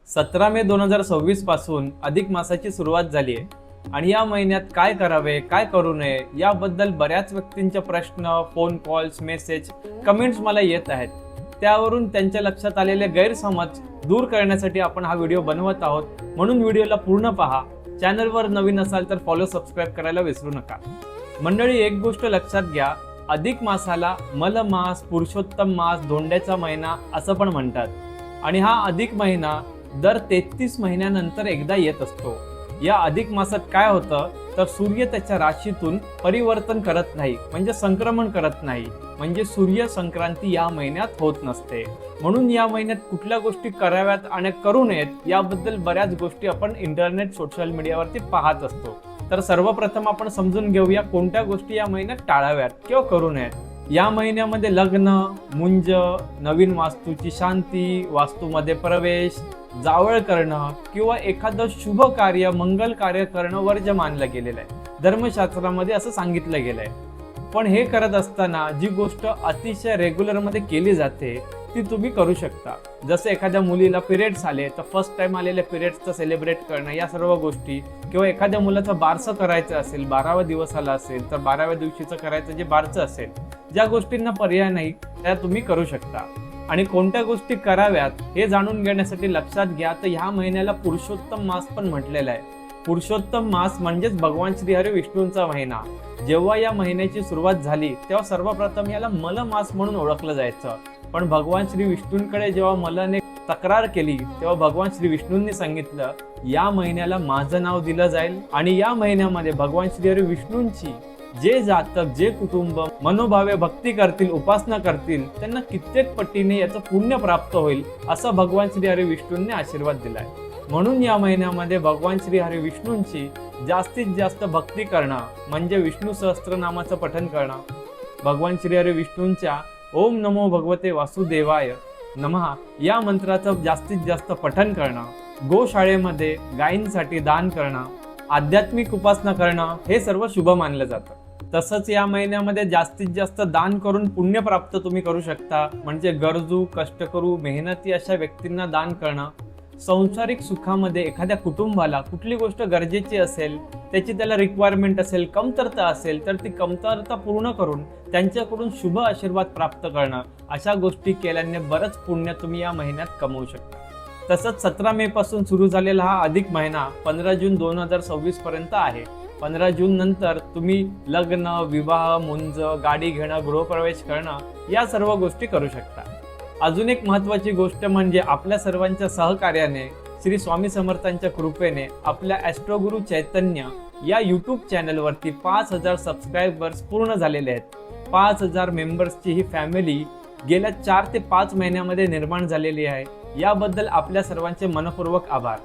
17 मे 2026 पासून अधिक मासाची सुरुवात झाली आहे आणि या महिन्यात काय करावे काय करू नये याबद्दल बऱ्याच व्यक्तींचे प्रश्न, फोन कॉल्स, मेसेज, कमेंट्स मला येत आहेत. त्यावरून त्यांच्या लक्षात आलेले गैरसमज दूर करण्यासाठी आपण हा व्हिडिओ बनवत आहोत. म्हणून व्हिडिओला पूर्ण पहा. चॅनलवर नवीन असाल तर फॉलो, सबस्क्राईब करायला विसरू नका. मंडळी, एक गोष्ट लक्षात घ्या, अधिक मासाला मलमास, पुरुषोत्तम मास, धोंड्याचा महिना असं पण म्हणतात. आणि हा अधिक महिना दर 33 महिन्यानंतर एकदा येत असतो. या अधिक मासात काय होतं तर सूर्य त्याच्या राशीतून परिवर्तन करत नाही, म्हणजे संक्रमण करत नाही, म्हणजे सूर्य संक्रांती या महिन्यात होत नसते. म्हणून या महिन्यात कुठल्या गोष्टी कराव्यात आणि करू नयेत याबद्दल बऱ्याच गोष्टी आपण इंटरनेट, सोशल मीडियावरती पाहत असतो. तर सर्वप्रथम आपण समजून घेऊया कोणत्या गोष्टी या महिन्यात टाळाव्यात किंवा करू नयेत. या महिन्यामध्ये लग्न, मुंज, नवीन वास्तूची शांती, वास्तूमध्ये प्रवेश, जावळ करणं किंवा एखादं शुभ कार्य, मंगल कार्य करणं वर्ज्य मानलं गेलेलं आहे. धर्मशास्त्रामध्ये असं सांगितलं गेलंय. पण हे करत असताना जी गोष्ट अतिशय रेग्युलरमध्ये केली जाते ती तुम्ही करू शकता. जसं एखाद्या मुलीला पिरियड्स आले तर फर्स्ट टाइम आलेल्या पिरियड्सचं सेलिब्रेट करणं, या सर्व गोष्टी, किंवा एखाद्या मुलाचं बारसं करायचं असेल, 12वा दिवस आला असेल तर 12व्या दिवशीचं करायचं जे बारसं असेल, ज्या गोष्टींना पर्याय नाही त्या तुम्ही करू शकता. आणि कोणत्या गोष्टी कराव्यात हे जाणून घेण्यासाठी लक्षात घ्या तर ह्या महिन्याला पुरुषोत्तम मास पण म्हटलेला आहे. पुरुषोत्तम मास म्हणजेच भगवान श्रीहरी विष्णूंचा महिना. जेव्हा या महिन्याची सुरुवात झाली तेव्हा सर्वप्रथम याला मलमास म्हणून ओळखलं जायचं. पण भगवान श्री विष्णूंकडे जेव्हा मलने तक्रार केली तेव्हा भगवान श्री विष्णूंनी सांगितलं या महिन्याला माझं नाव दिलं जाईल आणि या महिन्यामध्ये भगवान श्रीहरी विष्णूंची जे जातक, जे कुटुंब मनोभावे भक्ती करतील, उपासना करतील, त्यांना कित्येक पटीने याचं पुण्य प्राप्त होईल असं भगवान श्री हरी विष्णूंनी आशीर्वाद दिलाय. म्हणून या महिन्यामध्ये भगवान श्री हरी विष्णूंची जास्तीत जास्त भक्ती करणं म्हणजे विष्णू सहस्त्रनामाचं पठण करणं, भगवान श्री हरी विष्णूंच्या ओम नमो भगवते वासुदेवाय नमः या मंत्राचं जास्तीत जास्त पठण करणं, गोशाळेमध्ये गायींसाठी दान करणं, आध्यात्मिक उपासना करणं हे सर्व शुभ मानलं जातं. तसंच या महिन्यामध्ये जास्तीत जास्त दान करून पुण्य प्राप्त तुम्ही करू शकता. म्हणजे गरजू, कष्टकरू, मेहनती अशा व्यक्तींना दान करणं, संसारिक सुखामध्ये एखाद्या कुटुंबाला कुठली गोष्ट गरजेची असेल, त्याची त्याला रिक्वायरमेंट असेल, कमतरता असेल तर ती कमतरता पूर्ण करून त्यांच्याकडून शुभ आशीर्वाद प्राप्त करणं, अशा गोष्टी केल्याने बरंच पुण्य तुम्ही या महिन्यात कमवू शकता. तसंच 17 मे पासून सुरू झालेला हा अधिक महिना 15 जून 2026 पर्यंत आहे. 15 जून नंतर तुम्ही लग्न, विवाह, मुंज, गाडी घेणं, गृहप्रवेश करणं या सर्व गोष्टी करू शकता. अजून एक महत्त्वाची गोष्ट म्हणजे आपल्या सर्वांच्या सहकार्याने, श्री स्वामी समर्थांच्या कृपेने आपल्या ॲस्ट्रोगुरु चैतन्य या यूट्यूब चॅनलवरती 5000 सबस्क्रायबर्स पूर्ण झालेले आहेत. 5000 मेंबर्सची ही फॅमिली गेल्या 4 ते 5 महिन्यामध्ये निर्माण झालेली आहे. याबद्दल आपल्या सर्वांचे मनपूर्वक आभार.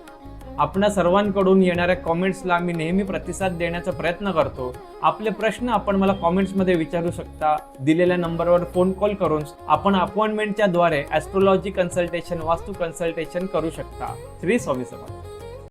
आपणा सर्वांकडून येणाऱ्या कॉमेंट्सला मी नेहमी प्रतिसाद देण्याचा प्रयत्न करतो. आपले प्रश्न आपण मला कॉमेंट्समध्ये विचारू शकता. दिलेल्या नंबरवर फोन कॉल करून आपण अपॉइंटमेंटच्या द्वारे ॲस्ट्रोलॉजी कन्सल्टेशन, वास्तू कन्सल्टेशन करू शकता. श्री स्वामी समर्थ.